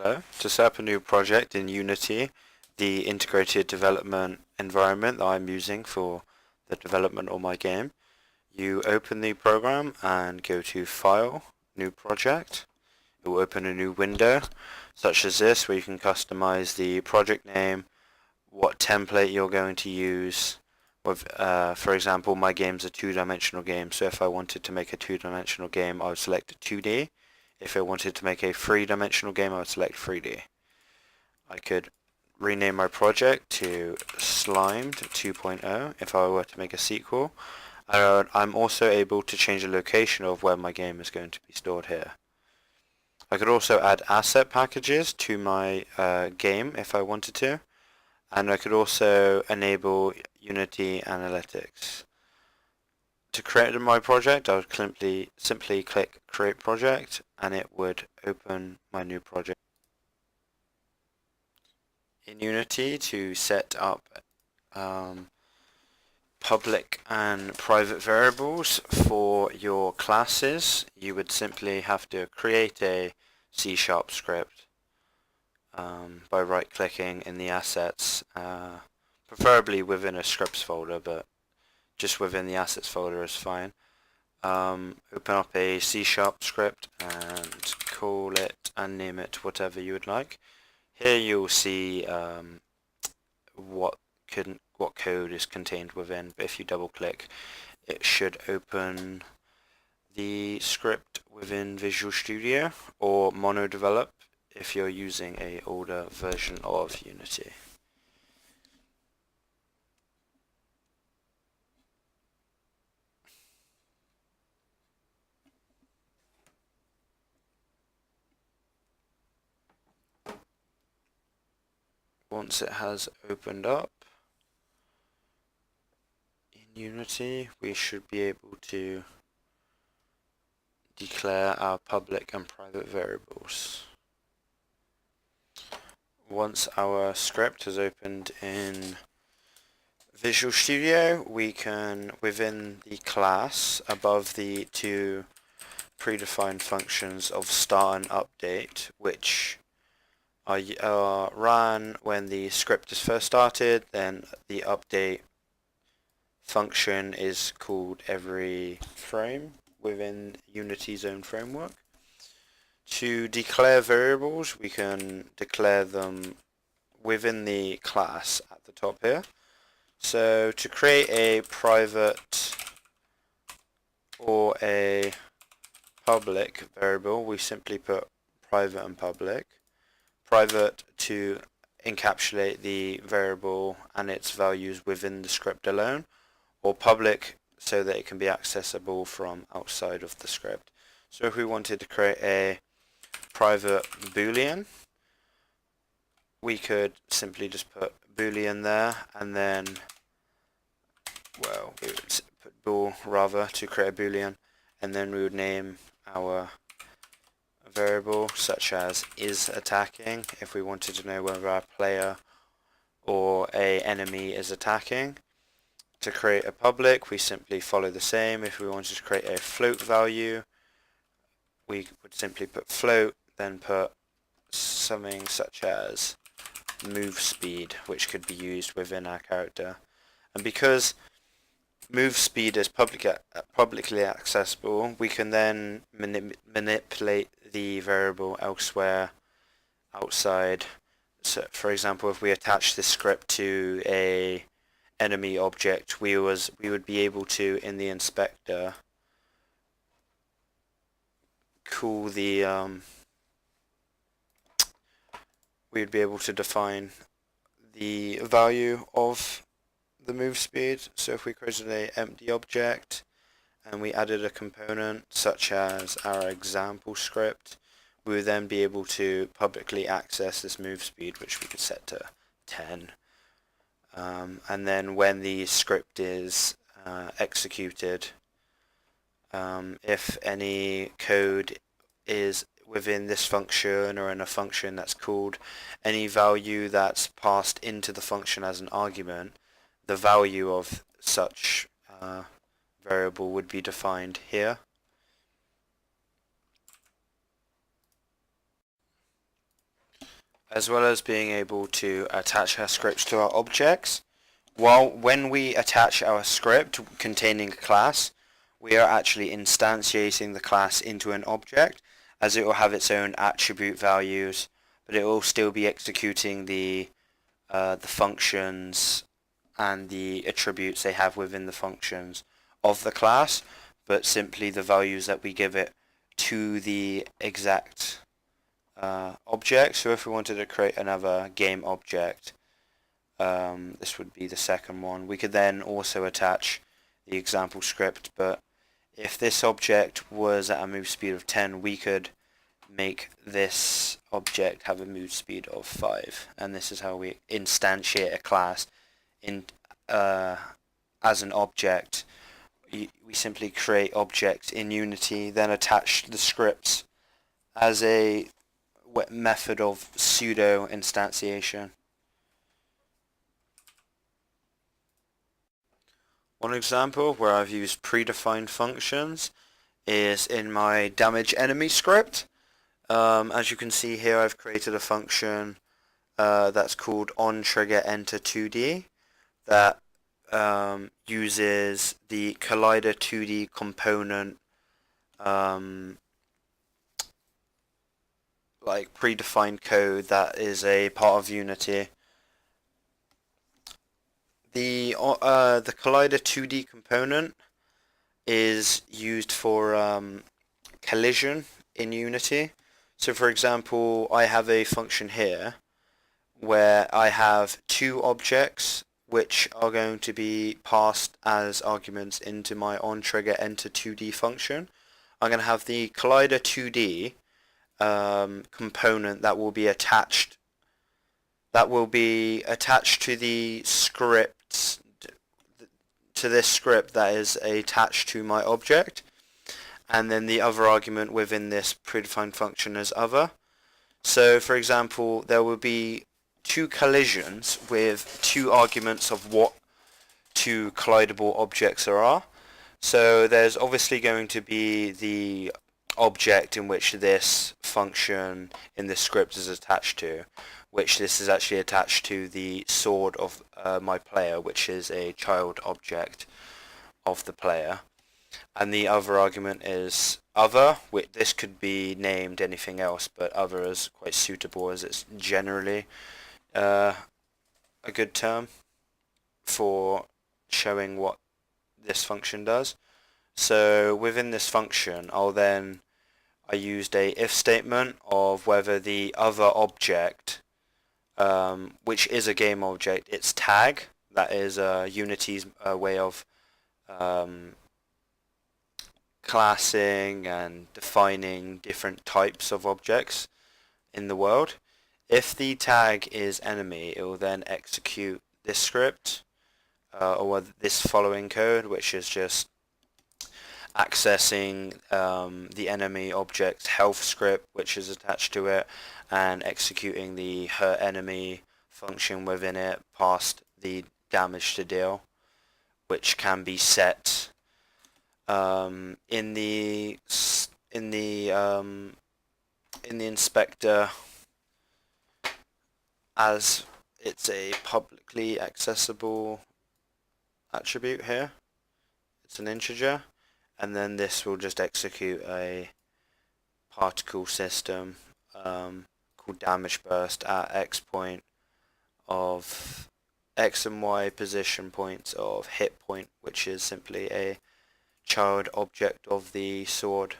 Hello. To set up a new project in Unity, the integrated development environment that I'm using for the development of my game, you open the program and go to File, New Project. It will open a new window, such as this, where you can customize the project name, what template you're going to use. With, for example, my game's a two-dimensional game, so if I wanted to make a two-dimensional game, I would select 2D. If I wanted to make a three-dimensional game, I would select 3D. I could rename my project to Slimed 2.0 if I were to make a sequel. I'm also able to change the location of where my game is going to be stored here. I could also add asset packages to my game if I wanted to, and I could also enable Unity Analytics. To create my project, I would simply click Create Project, and it would open my new project. In Unity, to set up public and private variables for your classes, you would simply have to create a C# script by right-clicking in the assets, preferably within a scripts folder, but just within the assets folder is fine. Open up a C# script and call it and name it whatever you would like. Here you'll see what code is contained within, but if you double click, it should open the script within Visual Studio or MonoDevelop if you're using a older version of Unity. Once it has opened up in Unity, we should be able to declare our public and private variables. Once our script has opened in Visual Studio, we can, within the class, above the two predefined functions of start and update, which are run when the script is first started, then the update function is called every frame within Unity's own framework. To declare variables, we can declare them within the class at the top here. So to create a private or a public variable, we simply put private and public. Private to encapsulate the variable and its values within the script alone, or public so that it can be accessible from outside of the script. So if we wanted to create a private boolean, we could simply just put boolean there, and then, well, we would put bool rather to create a boolean, and then we would name our variable such as is attacking if we wanted to know whether our player or a enemy is attacking. To create a public, we simply follow the same. If we wanted to create a float value, we would simply put float, then put something such as move speed, which could be used within our character. And because move speed is publicly accessible, we can then manipulate the variable elsewhere outside. So, for example, if we attach this script to a enemy object, we would be able to, in the inspector, call the we would be able to define the value of the move speed. So if we created an empty object and we added a component such as our example script, we would then be able to publicly access this move speed, which we could set to 10. And then when the script is executed, if any code is within this function or in a function that's called, any value that's passed into the function as an argument, the value of such variable would be defined here. as well as being able to attach our scripts to our objects, when we attach our script containing a class, we are actually instantiating the class into an object, as it will have its own attribute values, but it will still be executing the functions and the attributes they have within the functions of the class, but simply the values that we give it to the exact object. So if we wanted to create another game object, this would be the second one. We could then also attach the example script, but if this object was at a move speed of 10, we could make this object have a move speed of 5, and this is how we instantiate a class in as an object. We simply create objects in Unity, then attach the scripts as a method of pseudo instantiation. One example where I've used predefined functions is in my damage enemy script. As you can see here, I've created a function that's called onTriggerEnter2D that uses the Collider 2D component like predefined code that is a part of Unity. The Collider 2D component is used for collision in Unity. So for example, I have a function here where I have two objects which are going to be passed as arguments into my onTriggerEnter2D function. I'm going to have the Collider 2D component that will be attached to the script, to this script that is attached to my object, and then the other argument within this predefined function is other. So for example, there will be two collisions with two arguments of what two collidable objects there are. So there's obviously going to be the object in which this function in the script is attached to, which this is actually attached to the sword of my player, which is a child object of the player. And the other argument is other, which this could be named anything else, but other is quite suitable as it's generally a good term for showing what this function does. So within this function, I used a if statement of whether the other object, which is a game object, its tag, that is Unity's way of classing and defining different types of objects in the world. If the tag is enemy, it will then execute this script or this following code, which is just accessing the enemy object's health script, which is attached to it, and executing the hurt enemy function within it past the damage to deal, which can be set in the inspector as it's a publicly accessible attribute here. It's an integer, and then this will just execute a particle system called damage burst at x point of x and y position points of hit point, which is simply a child object of the sword.